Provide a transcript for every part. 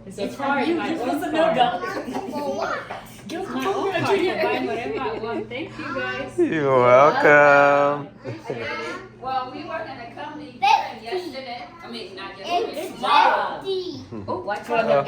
It's hard. My own card. My own card to buy whatever I want. Thank you guys. You're welcome. Well, we were gonna come yesterday. I mean, not yesterday. Tomorrow. Oh, watch for the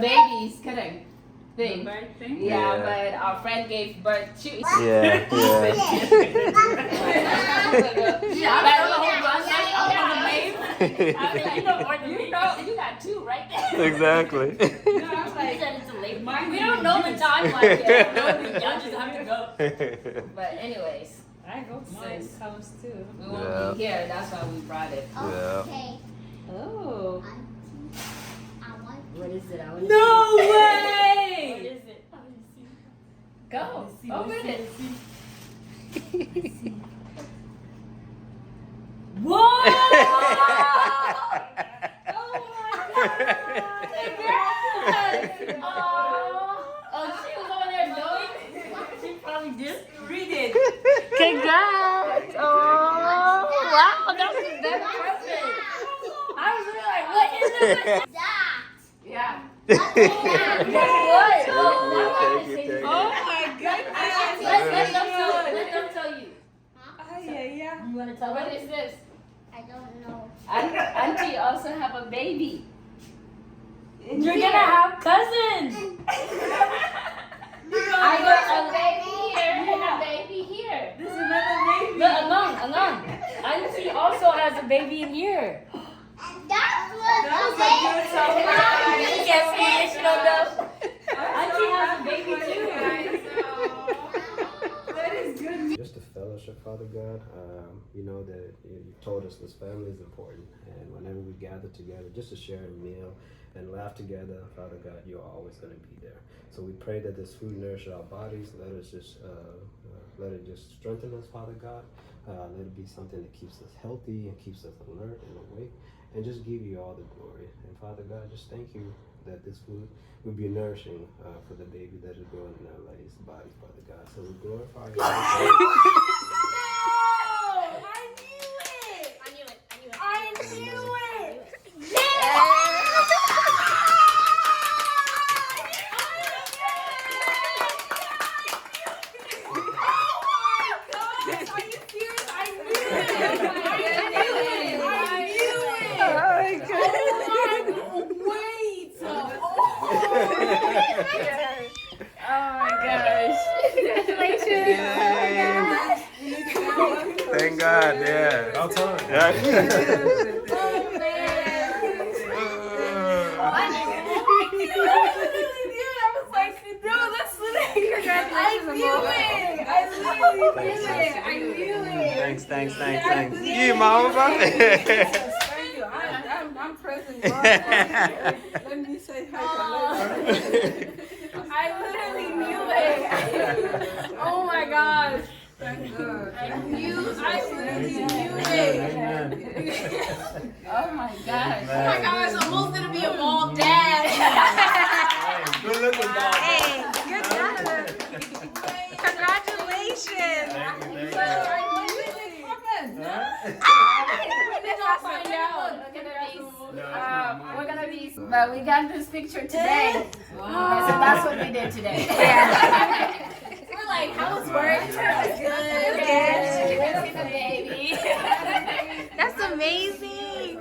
babies. Kidding. Thing. Yeah, but our friend gave birth to. Yeah. You got two right there. Exactly. I was like, we don't know the timeline yet. Y'all just have to go. But anyways, I hope mine comes too. We won't be here. That's why we brought it. Yeah. Oh. What is it? No way! What is it? Go. Open it. Whoa! Oh my God! Oh, she was over there knowing. She probably just read it. Congrats! Oh, wow! That's perfect. I was really like, what is it? Yeah. What? Oh my goodness! Let them tell you. Yeah. You want to tell? What is this? I don't know. Auntie also have a baby. You're gonna have cousins. I got a baby here and a baby here. This is another baby. Look, Angan. Auntie also has a baby in here. That was a Yes, she don't know. Auntie has a baby too. That is good. Just a fellowship, Father God. You know that you told us this family is important, and whenever we gather together, just to share a meal and laugh together, Father God, you're always going to be there. So we pray that this food nourishes our bodies. Let it just strengthen us, Father God. Let it be something that keeps us healthy and keeps us alert and awake, and just give you all the glory. And Father God, just thank you that this food will be nourishing for the baby that is growing in our lady's body, Father God. So we glorify you. Thank God, yeah. I'll tell her. Yeah. Thanks. You, Mama. Thank you. I'm present. Let me say hi. I literally knew it. Oh my gosh. Thank God. I literally knew it. Oh my gosh. Oh my gosh, Amol's gonna be a mom dad. Good looking, dog. Hey, good job. Congratulations. We're gonna be, but we got this picture today. Wow. So that's what we did today. We're like, how was work? Good. The baby. That's amazing.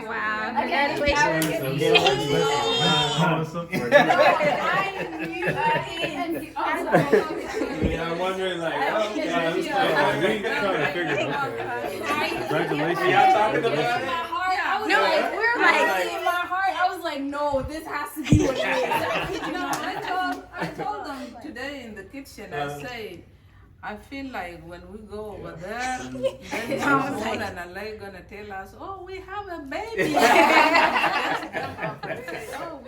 Wow. Congratulations. I'm wondering, like, I'm trying to figure it out. Congratulations. Y'all talking about it? No, we're like, In my heart, I was like, no, this has to be what it is. No, I told them today in the kitchen, I said, I feel like when we go over there, then Amol and Alai gonna tell us, oh, we have a baby. Oh,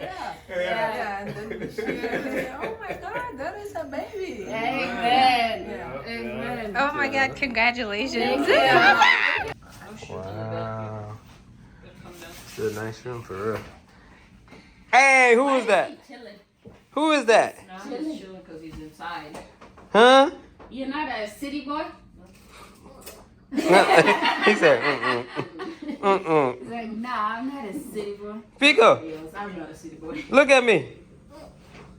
yeah. And then we share, oh my God, there is a baby. Amen. Yeah. Amen. oh my God, congratulations. Wow. It's a nice room for real. Hey, who is that? Who is that? No, I'm just chilling because he's inside. Huh? You're not a city boy? He said, He's like, nah, I'm not a city boy. Pico, Yes, I'm not a city boy. look at me.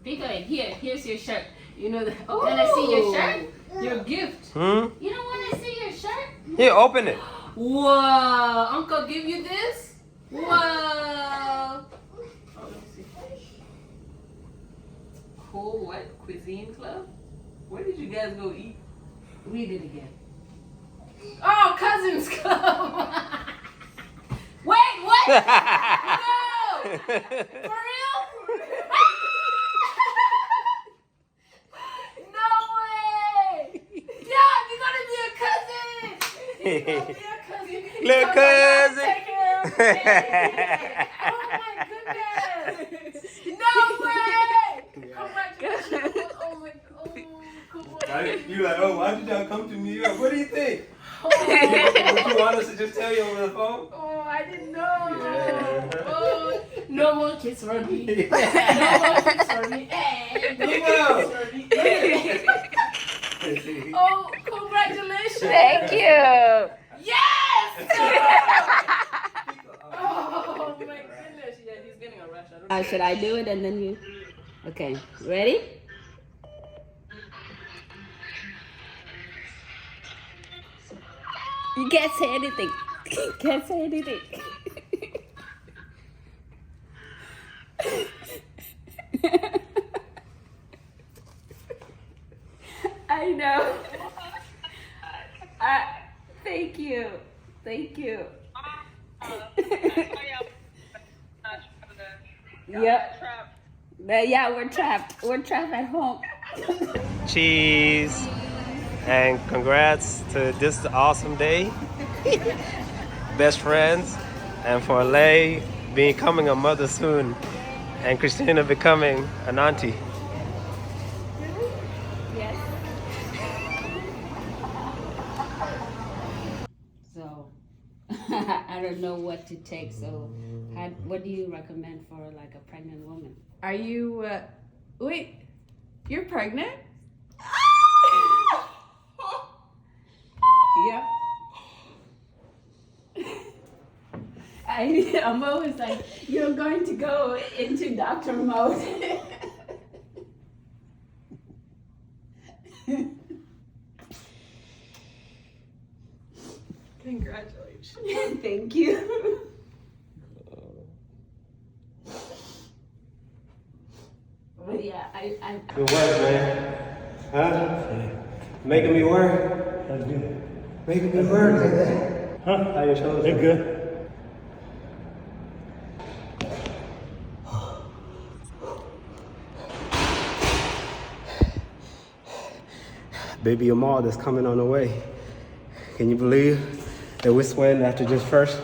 Pico, here's your shirt. You know that. Oh. Can I see your shirt? Your gift. Hmm? You don't want to see your shirt? Here, open it. Whoa. Uncle give you this? Whoa. Oh, let me see. Cool what? Cuisine club? Where did you guys go eat? Read it again. Oh, Cousins Club. Wait, what? No. For real? No way. Dad, you're gonna be a cousin. You're gonna be a cousin. Little cousin. Take care of me. Oh my goodness. No way. Congratulations. Oh my God. You like, oh, why did y'all come to New York? What do you think? Would you want us to just tell you over the phone? Oh, I didn't know. Yeah. Oh, no more kids for me. No more kids for me. Hey, no more kids for me. Hey. Oh, congratulations. Thank you. Yes! Oh, my goodness. Yeah, he's getting a rush. Should I do it and then you? Okay, ready? You can't say anything. Can't say anything. I know. Thank you. Thank you. Yep. Yeah, we're trapped. We're trapped at home. Cheese. And congrats to this awesome day. Best friends. And for Alai becoming a mother soon. And Christina becoming an auntie. Yes. So, I don't know what to take. So, what do you recommend for like a pregnant woman? Are you, wait, you're pregnant? Yep. I'm always like, you're going to go into doctor mode. Congratulations. Thank you. But yeah, I Good work, man. Huh? Making me work. Making me work like that. Huh? How your shoulders? They're good. Baby Amol that's coming on the way. Can you believe that we're sweating after just first?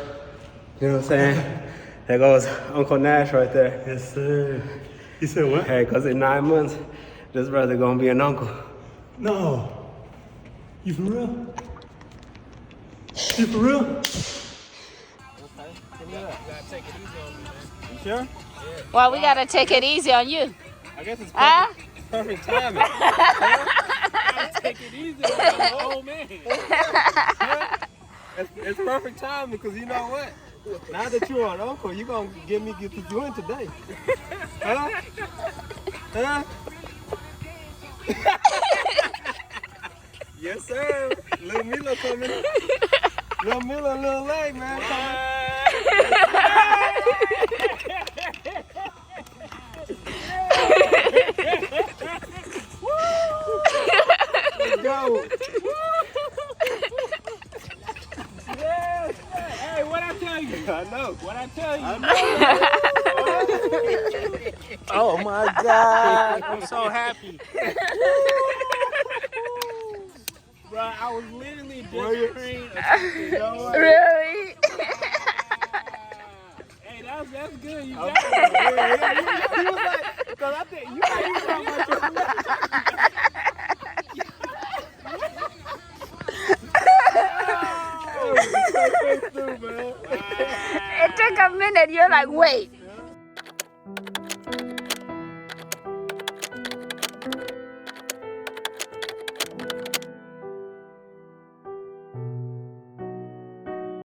You know what I'm saying? There goes Uncle Nash right there. Yes, sir. You said what? Hey, because in 9 months, this brother gonna be an uncle. No. You for real? You for real? You sure? Well, we gotta take it easy on you. I guess it's Huh? perfect timing. Take it easy on the old man. It's perfect timing because you know what? Now that you're an uncle, you're going to get to doing today. Huh? Huh? Yes, sir. Little Mila coming. Little Mila, little leg, man. Let's go. Yes. Hey, what I tell you? I know. What I tell you? I know. Oh my God. I'm so happy. Bro, I was literally just praying. Really? Hey, that's good. You got it. He was like, because I think you talking about your It took a minute. You're like, wait.